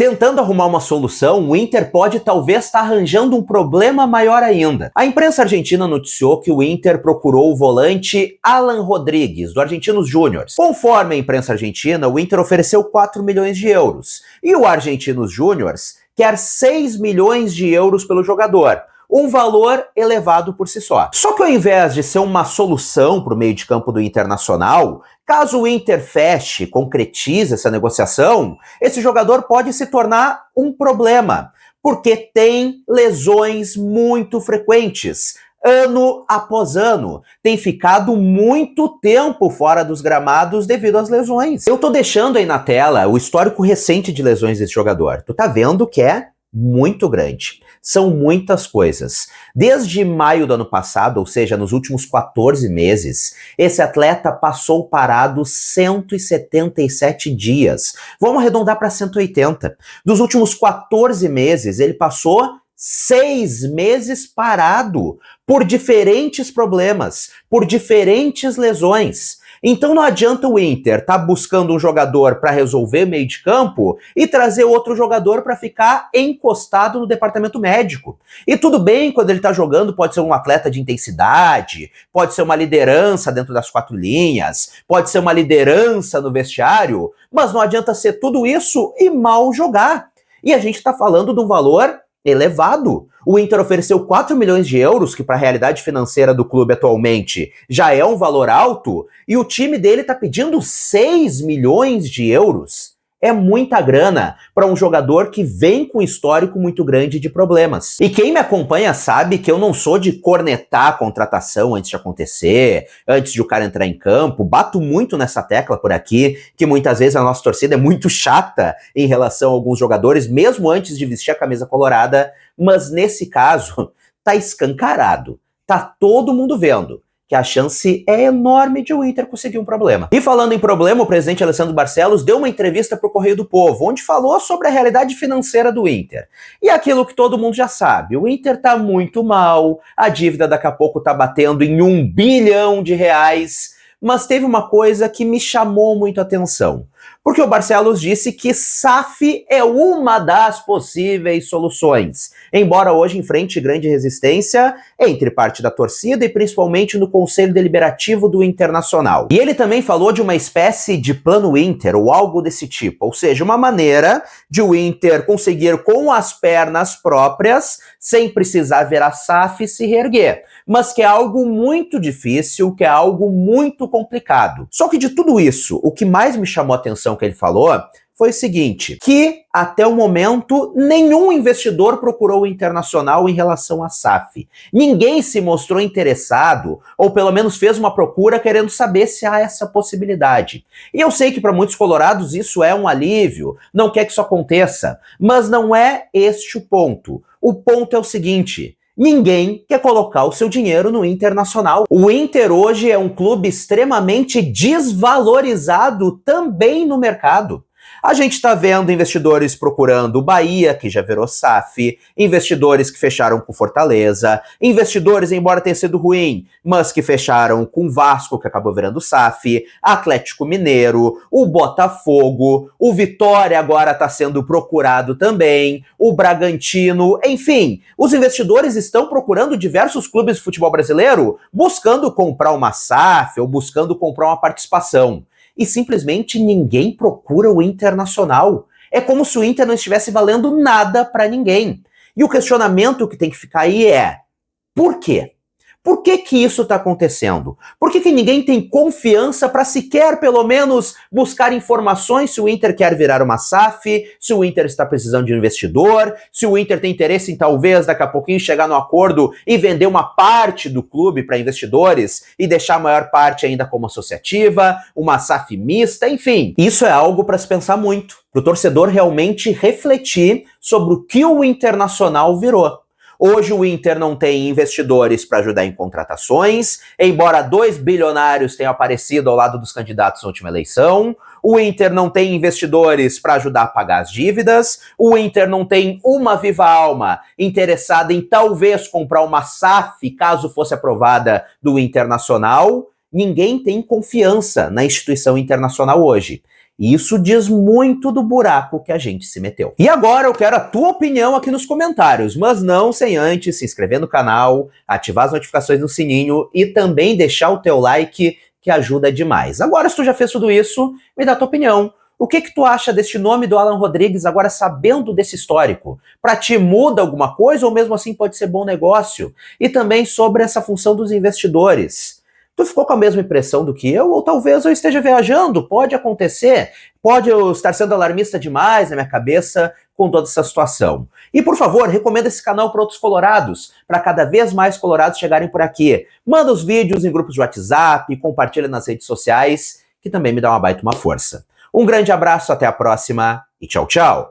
Tentando arrumar uma solução, o Inter pode talvez estar arranjando um problema maior ainda. A imprensa argentina noticiou que o Inter procurou o volante Alan Rodrigues, do Argentinos Júniors. Conforme a imprensa argentina, o Inter ofereceu 4 milhões de euros. E o Argentinos Júniors quer 6 milhões de euros pelo jogador. Um valor elevado por si só. Só que ao invés de ser uma solução para o meio de campo do Internacional, caso o Inter feche, concretize essa negociação, esse jogador pode se tornar um problema, porque tem lesões muito frequentes. Ano após ano, tem ficado muito tempo fora dos gramados devido às lesões. Eu tô deixando aí na tela o histórico recente de lesões desse jogador. Tu tá vendo que é muito grande. São muitas coisas. Desde maio do ano passado, ou seja, nos últimos 14 meses, esse atleta passou parado 177 dias. Vamos arredondar para 180. Dos últimos 14 meses, ele passou 6 meses parado por diferentes problemas, por diferentes lesões. Então não adianta o Inter estar buscando um jogador para resolver meio de campo e trazer outro jogador para ficar encostado no departamento médico. E tudo bem, quando ele está jogando, pode ser um atleta de intensidade, pode ser uma liderança dentro das 4 linhas, pode ser uma liderança no vestiário, mas não adianta ser tudo isso e mal jogar. E a gente está falando de um valor elevado. O Inter ofereceu 4 milhões de euros, que para a realidade financeira do clube atualmente já é um valor alto, e o time dele está pedindo 6 milhões de euros. É muita grana para um jogador que vem com um histórico muito grande de problemas. E quem me acompanha sabe que eu não sou de cornetar a contratação antes de acontecer, antes de o cara entrar em campo. Bato muito nessa tecla por aqui, que muitas vezes a nossa torcida é muito chata em relação a alguns jogadores, mesmo antes de vestir a camisa colorada, mas nesse caso tá escancarado. Tá todo mundo vendo que a chance é enorme de o Inter conseguir um problema. E falando em problema, o presidente Alessandro Barcelos deu uma entrevista para o Correio do Povo, onde falou sobre a realidade financeira do Inter. E aquilo que todo mundo já sabe, o Inter tá muito mal, a dívida daqui a pouco tá batendo em R$1 bilhão, mas teve uma coisa que me chamou muito a atenção. Porque o Barcelos disse que SAF é uma das possíveis soluções, embora hoje enfrente grande resistência entre parte da torcida e principalmente no Conselho Deliberativo do Internacional. E ele também falou de uma espécie de plano Inter ou algo desse tipo, ou seja, uma maneira de o Inter conseguir com as pernas próprias, sem precisar ver a SAF se reerguer, mas que é algo muito difícil, que é algo muito complicado. Só que de tudo isso, o que mais me chamou a atenção que ele falou foi o seguinte, que até o momento nenhum investidor procurou o Internacional em relação à SAF. Ninguém se mostrou interessado, ou pelo menos fez uma procura querendo saber se há essa possibilidade. E eu sei que para muitos colorados isso é um alívio, não quer que isso aconteça, mas não é este o ponto. O ponto é o seguinte: ninguém quer colocar o seu dinheiro no Internacional. O Inter hoje é um clube extremamente desvalorizado também no mercado. A gente está vendo investidores procurando o Bahia, que já virou SAF, investidores que fecharam com Fortaleza, investidores, embora tenha sido ruim, mas que fecharam com Vasco, que acabou virando SAF, Atlético Mineiro, o Botafogo, o Vitória agora está sendo procurado também, o Bragantino, enfim, os investidores estão procurando diversos clubes de futebol brasileiro, buscando comprar uma SAF ou buscando comprar uma participação. E simplesmente ninguém procura o Internacional. É como se o Inter não estivesse valendo nada para ninguém. E o questionamento que tem que ficar aí é: por quê? Por que que isso está acontecendo? Por que que ninguém tem confiança para sequer, pelo menos, buscar informações se o Inter quer virar uma SAF, se o Inter está precisando de um investidor, se o Inter tem interesse em talvez daqui a pouquinho chegar no acordo e vender uma parte do clube para investidores e deixar a maior parte ainda como associativa, uma SAF mista, enfim. Isso é algo para se pensar muito, para o torcedor realmente refletir sobre o que o Internacional virou. Hoje o Inter não tem investidores para ajudar em contratações, embora 2 bilionários tenham aparecido ao lado dos candidatos na última eleição. O Inter não tem investidores para ajudar a pagar as dívidas. O Inter não tem uma viva alma interessada em talvez comprar uma SAF, caso fosse aprovada, do Internacional. Ninguém tem confiança na instituição internacional hoje. E isso diz muito do buraco que a gente se meteu. E agora eu quero a tua opinião aqui nos comentários, mas não sem antes se inscrever no canal, ativar as notificações no sininho e também deixar o teu like, que ajuda demais. Agora, se tu já fez tudo isso, me dá a tua opinião. O que tu acha deste nome do Alan Rodrigues agora sabendo desse histórico? Pra ti muda alguma coisa ou mesmo assim pode ser bom negócio? E também sobre essa função dos investidores. Tu ficou com a mesma impressão do que eu? Ou talvez eu esteja viajando? Pode acontecer. Pode eu estar sendo alarmista demais na minha cabeça com toda essa situação. E por favor, recomenda esse canal para outros colorados, para cada vez mais colorados chegarem por aqui. Manda os vídeos em grupos de WhatsApp, compartilha nas redes sociais, que também me dá uma baita uma força. Um grande abraço, até a próxima e tchau, tchau!